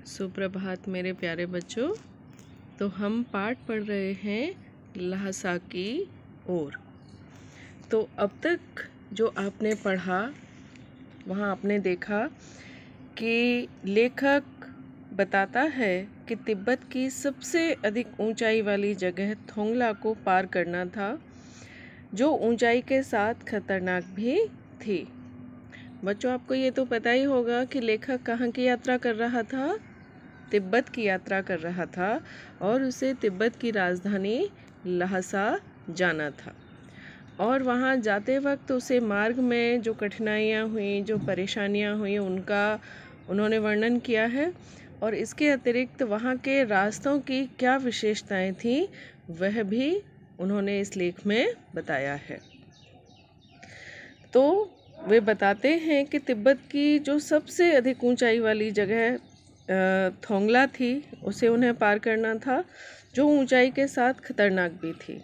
सुप्रभात मेरे प्यारे बच्चों। तो हम पाठ पढ़ रहे हैं लहसा की ओर। तो अब तक जो आपने पढ़ा वहाँ आपने देखा कि लेखक बताता है कि तिब्बत की सबसे अधिक ऊंचाई वाली जगह थोंगला को पार करना था, जो ऊंचाई के साथ खतरनाक भी थी। बच्चों, आपको ये तो पता ही होगा कि लेखक कहाँ की यात्रा कर रहा था। तिब्बत की यात्रा कर रहा था और उसे तिब्बत की राजधानी लहसा जाना था। और वहाँ जाते वक्त उसे मार्ग में जो कठिनाइयाँ हुई, जो परेशानियाँ हुई, उनका उन्होंने वर्णन किया है। और इसके अतिरिक्त वहाँ के रास्तों की क्या विशेषताएं थीं वह भी उन्होंने इस लेख में बताया है। तो वे बताते हैं कि तिब्बत की जो सबसे अधिक ऊंचाई वाली जगह थोंगला थी, उसे उन्हें पार करना था, जो ऊंचाई के साथ खतरनाक भी थी।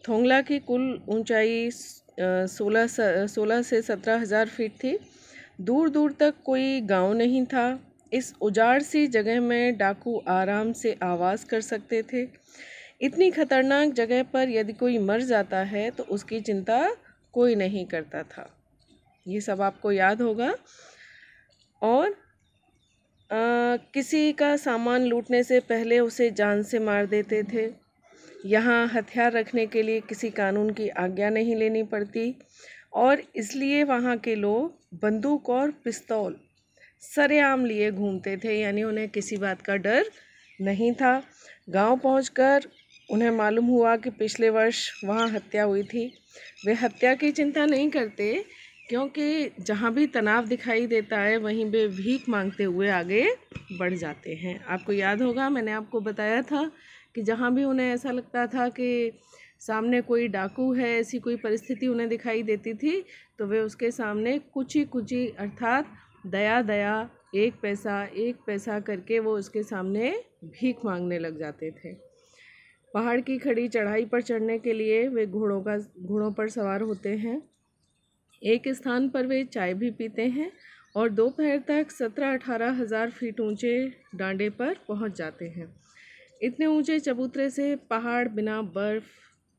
थोंगला की कुल ऊंचाई 16 से 17,000 फीट थी। दूर दूर तक कोई गांव नहीं था। इस उजाड़ सी जगह में डाकू आराम से आवाज़ कर सकते थे। इतनी खतरनाक जगह पर यदि कोई मर जाता है तो उसकी चिंता कोई नहीं करता था। ये सब आपको याद होगा। और किसी का सामान लूटने से पहले उसे जान से मार देते थे। यहाँ हथियार रखने के लिए किसी कानून की आज्ञा नहीं लेनी पड़ती और इसलिए वहाँ के लोग बंदूक और पिस्तौल सरेआम लिए घूमते थे, यानी उन्हें किसी बात का डर नहीं था। गांव पहुंचकर उन्हें मालूम हुआ कि पिछले वर्ष वहाँ हत्या हुई थी। वे हत्या की चिंता नहीं करते, क्योंकि जहाँ भी तनाव दिखाई देता है वहीं वे भीख मांगते हुए आगे बढ़ जाते हैं। आपको याद होगा, मैंने आपको बताया था कि जहाँ भी उन्हें ऐसा लगता था कि सामने कोई डाकू है, ऐसी कोई परिस्थिति उन्हें दिखाई देती थी, तो वे उसके सामने कुची कुची अर्थात दया दया एक पैसा करके वो उसके सामने भीख मांगने लग जाते थे। पहाड़ की खड़ी चढ़ाई पर चढ़ने के लिए वे घोड़ों पर सवार होते हैं। एक स्थान पर वे चाय भी पीते हैं और दोपहर तक 17-18 हज़ार फीट ऊंचे डांडे पर पहुंच जाते हैं। इतने ऊंचे चबूतरे से पहाड़ बिना बर्फ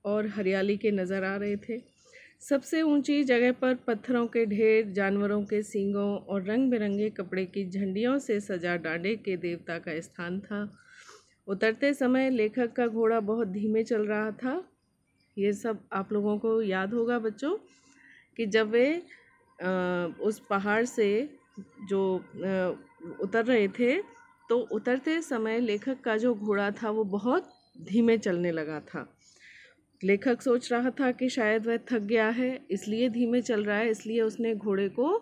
और हरियाली के नज़र आ रहे थे। सबसे ऊंची जगह पर पत्थरों के ढेर, जानवरों के सींगों और रंग बिरंगे कपड़े की झंडियों से सजा डांडे के देवता का स्थान था। उतरते समय लेखक का घोड़ा बहुत धीमे चल रहा था। ये सब आप लोगों को याद होगा बच्चों कि जब वे उस पहाड़ से जो उतर रहे थे, तो उतरते समय लेखक का जो घोड़ा था वो बहुत धीमे चलने लगा था। लेखक सोच रहा था कि शायद वह थक गया है, इसलिए धीमे चल रहा है। इसलिए उसने घोड़े को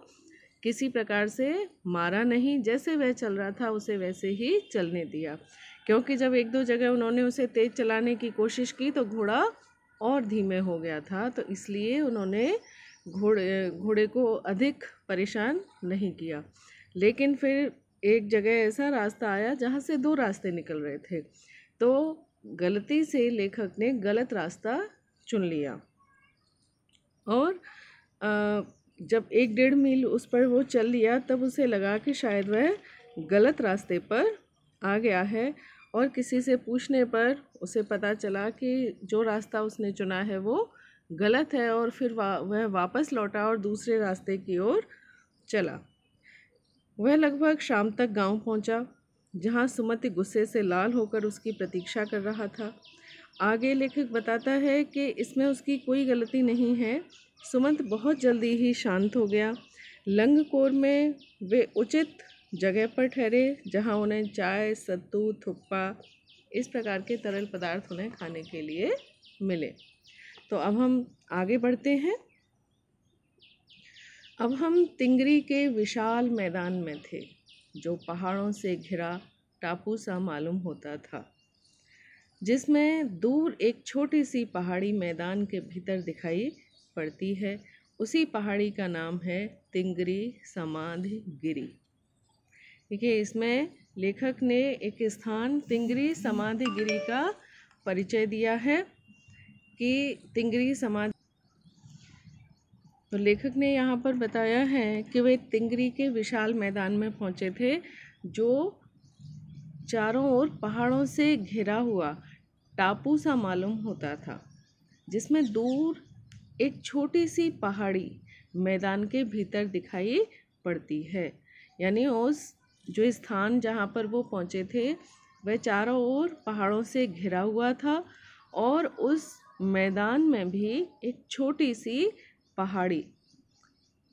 किसी प्रकार से मारा नहीं, जैसे वह चल रहा था उसे वैसे ही चलने दिया। क्योंकि जब एक दो जगह उन्होंने उसे तेज़ चलाने की कोशिश की तो घोड़ा और धीमे हो गया था, तो इसलिए उन्होंने घोड़े को अधिक परेशान नहीं किया। लेकिन फिर एक जगह ऐसा रास्ता आया जहाँ से दो रास्ते निकल रहे थे, तो गलती से लेखक ने गलत रास्ता चुन लिया और जब 1-1.5 मील उस पर वो चल लिया, तब उसे लगा कि शायद वह गलत रास्ते पर आ गया है। और किसी से पूछने पर उसे पता चला कि जो रास्ता उसने चुना है वो गलत है। और फिर वह वापस लौटा और दूसरे रास्ते की ओर चला। वह लगभग शाम तक गांव पहुंचा, जहां सुमति गुस्से से लाल होकर उसकी प्रतीक्षा कर रहा था। आगे लेखक बताता है कि इसमें उसकी कोई गलती नहीं है। सुमंत बहुत जल्दी ही शांत हो गया। लंगकोर में वे उचित जगह पर ठहरे, जहां उन्हें चाय, सत्तू, थुप्पा इस प्रकार के तरल पदार्थ उन्हें खाने के लिए मिले। तो अब हम आगे बढ़ते हैं। अब हम तिंगरी के विशाल मैदान में थे, जो पहाड़ों से घिरा टापू सा मालूम होता था, जिसमें दूर एक छोटी सी पहाड़ी मैदान के भीतर दिखाई पड़ती है। उसी पहाड़ी का नाम है तिंगरी समाधि गिरी। देखिए, इसमें लेखक ने एक स्थान तिंगरी समाधि गिरी का परिचय दिया है कि तिंगरी समाधि। तो लेखक ने यहाँ पर बताया है कि वे तिंगरी के विशाल मैदान में पहुँचे थे, जो चारों ओर पहाड़ों से घिरा हुआ टापू सा मालूम होता था, जिसमें दूर एक छोटी सी पहाड़ी मैदान के भीतर दिखाई पड़ती है। यानी उस जो स्थान जहाँ पर वो पहुँचे थे वह चारों ओर पहाड़ों से घिरा हुआ था, और उस मैदान में भी एक छोटी सी पहाड़ी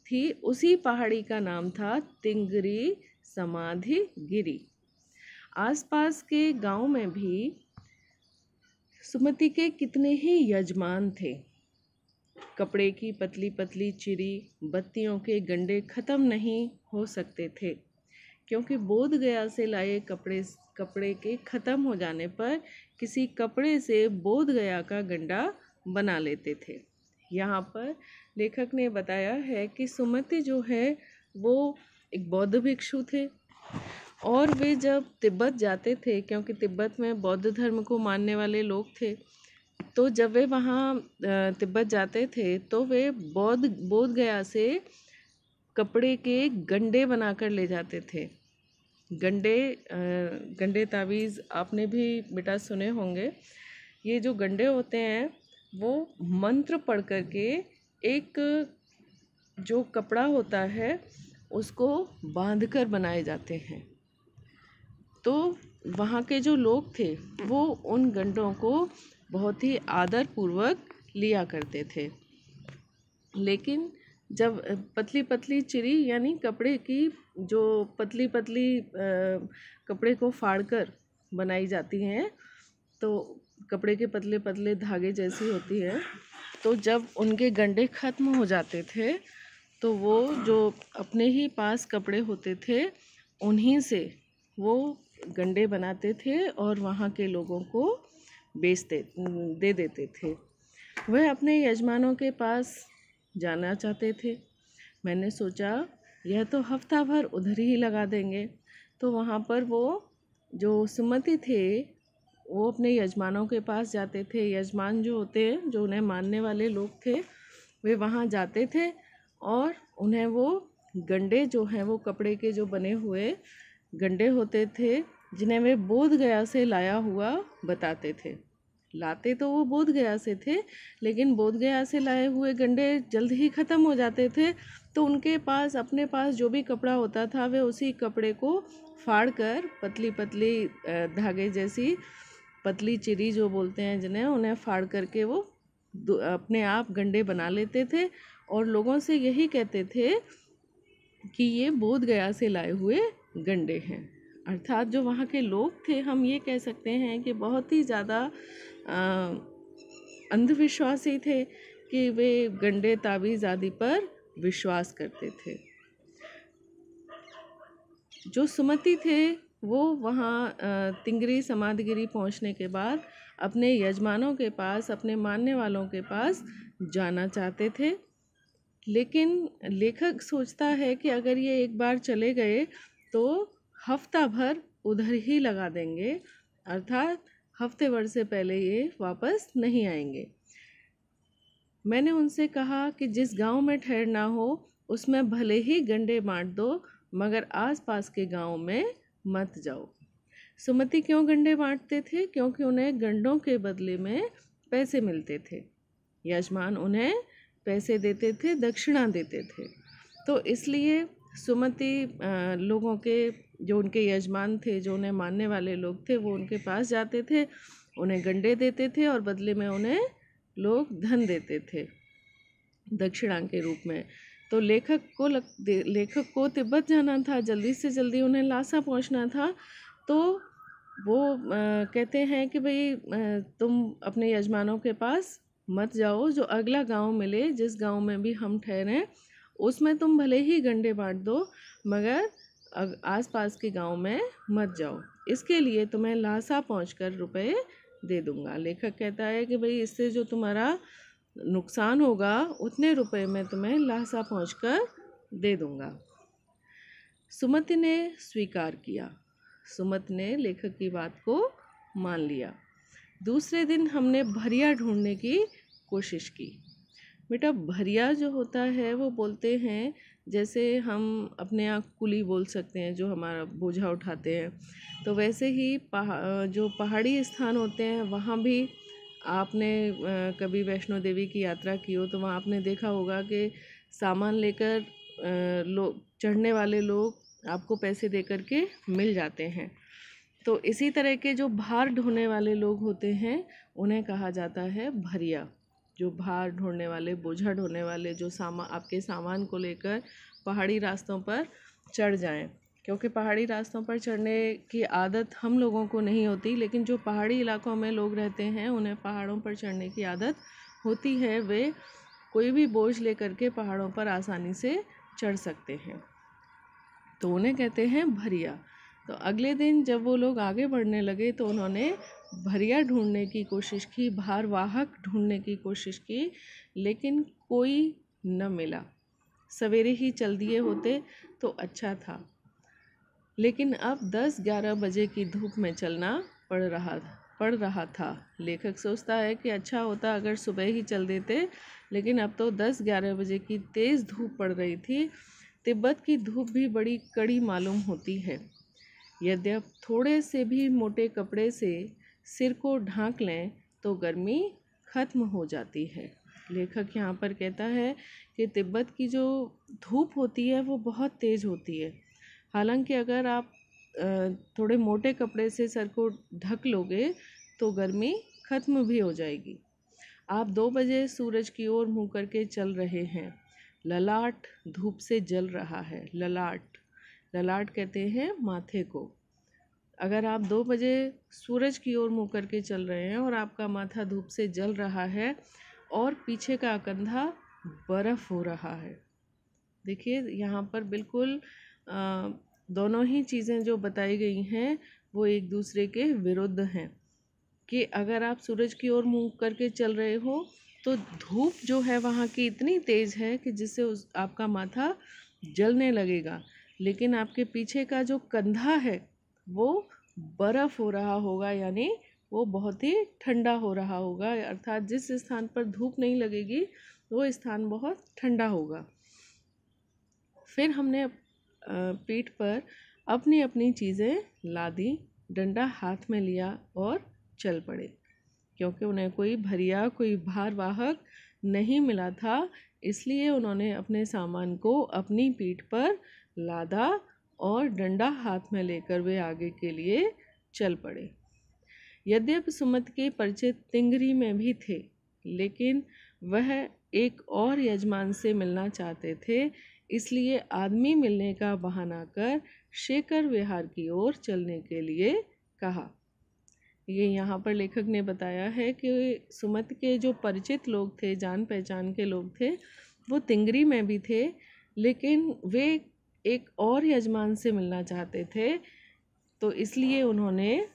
थी। उसी पहाड़ी का नाम था तिंगरी समाधि गिरी। आसपास के गांव में भी सुमति के कितने ही यजमान थे। कपड़े की पतली पतली चिरी बत्तियों के गंडे खत्म नहीं हो सकते थे, क्योंकि बोध गया से लाए कपड़े के ख़त्म हो जाने पर किसी कपड़े से बोध गया का गंडा बना लेते थे। यहाँ पर लेखक ने बताया है कि सुमति जो है वो एक बौद्ध भिक्षु थे, और वे जब तिब्बत जाते थे, क्योंकि तिब्बत में बौद्ध धर्म को मानने वाले लोग थे, तो जब वे वहाँ तिब्बत जाते थे तो वे बोध गया से कपड़े के गंडे बनाकर ले जाते थे। गंडे तावीज़ आपने भी बेटा सुने होंगे। ये जो गंडे होते हैं वो मंत्र पढ़ कर के एक जो कपड़ा होता है उसको बांधकर बनाए जाते हैं। तो वहाँ के जो लोग थे वो उन गंडों को बहुत ही आदर पूर्वक लिया करते थे। लेकिन जब पतली पतली चिरी यानी कपड़े की जो पतली पतली कपड़े को फाड़कर बनाई जाती हैं, तो कपड़े के पतले पतले धागे जैसी होती है, तो जब उनके गंडे ख़त्म हो जाते थे तो वो जो अपने ही पास कपड़े होते थे उन्हीं से वो गंडे बनाते थे और वहाँ के लोगों को दे देते थे। वह अपने यजमानों के पास जाना चाहते थे। मैंने सोचा यह तो हफ्ता भर उधर ही लगा देंगे। तो वहाँ पर वो जो सुमति थे वो अपने यजमानों के पास जाते थे। यजमान जो होते हैं, जो उन्हें मानने वाले लोग थे, वे वहाँ जाते थे और उन्हें वो गंडे जो हैं वो कपड़े के जो बने हुए गंडे होते थे जिन्हें वे बोध गया से लाया हुआ बताते थे। लाते तो वो बोध गया से थे, लेकिन बोध गया से लाए हुए गंडे जल्द ही ख़त्म हो जाते थे। तो उनके पास अपने पास जो भी कपड़ा होता था वे उसी कपड़े को फाड़ कर पतली पतली धागे जैसी पतली चिरी जो बोलते हैं जिन्हें, उन्हें फाड़ करके वो अपने आप गंडे बना लेते थे और लोगों से यही कहते थे कि ये बोध गया से लाए हुए गंडे हैं। अर्थात जो वहाँ के लोग थे, हम ये कह सकते हैं कि बहुत ही ज़्यादा अंधविश्वासी थे कि वे गंडे ताबीज़ आदि पर विश्वास करते थे। जो सुमति थे वो वहाँ तिंगरी समाधिगिरी पहुँचने के बाद अपने यजमानों के पास, अपने मानने वालों के पास जाना चाहते थे। लेकिन लेखक सोचता है कि अगर ये एक बार चले गए तो हफ्ता भर उधर ही लगा देंगे, अर्थात हफ्ते भर से पहले ये वापस नहीं आएंगे। मैंने उनसे कहा कि जिस गांव में ठहरना हो उसमें भले ही गंडे बांट दो, मगर आसपास के गांव में मत जाओ। सुमति क्यों गंडे बांटते थे? क्योंकि उन्हें गंडों के बदले में पैसे मिलते थे। यजमान उन्हें पैसे देते थे, दक्षिणा देते थे। तो इसलिए सुमति लोगों के जो उनके यजमान थे, जो उन्हें मानने वाले लोग थे, वो उनके पास जाते थे, उन्हें गंडे देते थे और बदले में उन्हें लोग धन देते थे दक्षिणा के रूप में। तो लेखक को तिब्बत जाना था, जल्दी से जल्दी उन्हें लासा पहुंचना था। तो वो कहते हैं कि भाई तुम अपने यजमानों के पास मत जाओ, जो अगला गांव मिले, जिस गांव में भी हम ठहरें उसमें तुम भले ही गंडे बांट दो, मगर आसपास के गांव में मत जाओ। इसके लिए तुम्हें लासा पहुंचकर रुपए दे दूंगा। लेखक कहता है कि भाई इससे जो तुम्हारा नुकसान होगा उतने रुपए मैं तुम्हें लासा पहुंचकर दे दूंगा। सुमति ने स्वीकार किया। सुमति ने लेखक की बात को मान लिया। दूसरे दिन हमने भरिया ढूंढने की कोशिश की। बेटा भरिया जो होता है वो बोलते हैं जैसे हम अपने यहाँ कुली बोल सकते हैं जो हमारा बोझा उठाते हैं, तो वैसे ही जो पहाड़ी स्थान होते हैं वहाँ भी आपने कभी वैष्णो देवी की यात्रा की हो तो वहाँ आपने देखा होगा कि सामान लेकर लोग चढ़ने वाले लोग आपको पैसे दे कर के मिल जाते हैं। तो इसी तरह के जो भार ढोने वाले लोग होते हैं उन्हें कहा जाता है भरिया। जो भार ढोने वाले, बोझा ढोने वाले, जो आपके सामान को लेकर पहाड़ी रास्तों पर चढ़ जाएं, क्योंकि पहाड़ी रास्तों पर चढ़ने की आदत हम लोगों को नहीं होती, लेकिन जो पहाड़ी इलाकों में लोग रहते हैं उन्हें पहाड़ों पर चढ़ने की आदत होती है। वे कोई भी बोझ लेकर के पहाड़ों पर आसानी से चढ़ सकते हैं, तो उन्हें कहते हैं भरिया। तो अगले दिन जब वो लोग आगे बढ़ने लगे तो उन्होंने भरिया ढूंढने की कोशिश की, भारवाहक ढूंढने की कोशिश की, लेकिन कोई न मिला। सवेरे ही चल दिए होते तो अच्छा था, लेकिन अब 10-11 बजे की धूप में चलना पड़ रहा था। लेखक सोचता है कि अच्छा होता अगर सुबह ही चल देते, लेकिन अब तो 10-11 बजे की तेज़ धूप पड़ रही थी। तिब्बत की धूप भी बड़ी कड़ी मालूम होती है। यद्यप थोड़े से भी मोटे कपड़े से सिर को ढांक लें तो गर्मी खत्म हो जाती है। लेखक यहाँ पर कहता है कि तिब्बत की जो धूप होती है वो बहुत तेज़ होती है। हालांकि अगर आप थोड़े मोटे कपड़े से सर को ढक लोगे तो गर्मी खत्म भी हो जाएगी। आप 2 बजे सूरज की ओर मुँह करके चल रहे हैं। ललाट धूप से जल रहा है। ललाट कहते हैं माथे को। अगर आप 2 बजे सूरज की ओर मुँह करके चल रहे हैं और आपका माथा धूप से जल रहा है और पीछे का कंधा बर्फ़ हो रहा है। देखिए यहाँ पर बिल्कुल दोनों ही चीज़ें जो बताई गई हैं वो एक दूसरे के विरुद्ध हैं, कि अगर आप सूरज की ओर मुँह करके चल रहे हो तो धूप जो है वहाँ की इतनी तेज़ है कि जिससे आपका माथा जलने लगेगा, लेकिन आपके पीछे का जो कंधा है वो बर्फ़ हो रहा होगा, यानी वो बहुत ही ठंडा हो रहा होगा। अर्थात जिस स्थान पर धूप नहीं लगेगी वो स्थान बहुत ठंडा होगा। फिर हमने पीठ पर अपनी अपनी चीज़ें लादी, डंडा हाथ में लिया और चल पड़े, क्योंकि उन्हें कोई भरिया, कोई भारवाहक नहीं मिला था। इसलिए उन्होंने अपने सामान को अपनी पीठ पर लादा और डंडा हाथ में लेकर वे आगे के लिए चल पड़े। यद्यपि सुमत के परिचित तिंगरी में भी थे, लेकिन वह एक और यजमान से मिलना चाहते थे, इसलिए आदमी मिलने का बहाना कर शेखर विहार की ओर चलने के लिए कहा। ये यहाँ पर लेखक ने बताया है कि सुमत के जो परिचित लोग थे, जान पहचान के लोग थे, वो तिंगरी में भी थे, लेकिन वे एक और यजमान से मिलना चाहते थे, तो इसलिए उन्होंने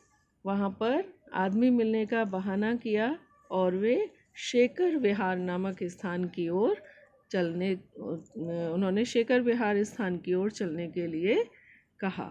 वहाँ पर आदमी मिलने का बहाना किया और वे शेखर विहार नामक स्थान की ओर उन्होंने शेखर विहार स्थान की ओर चलने के लिए कहा।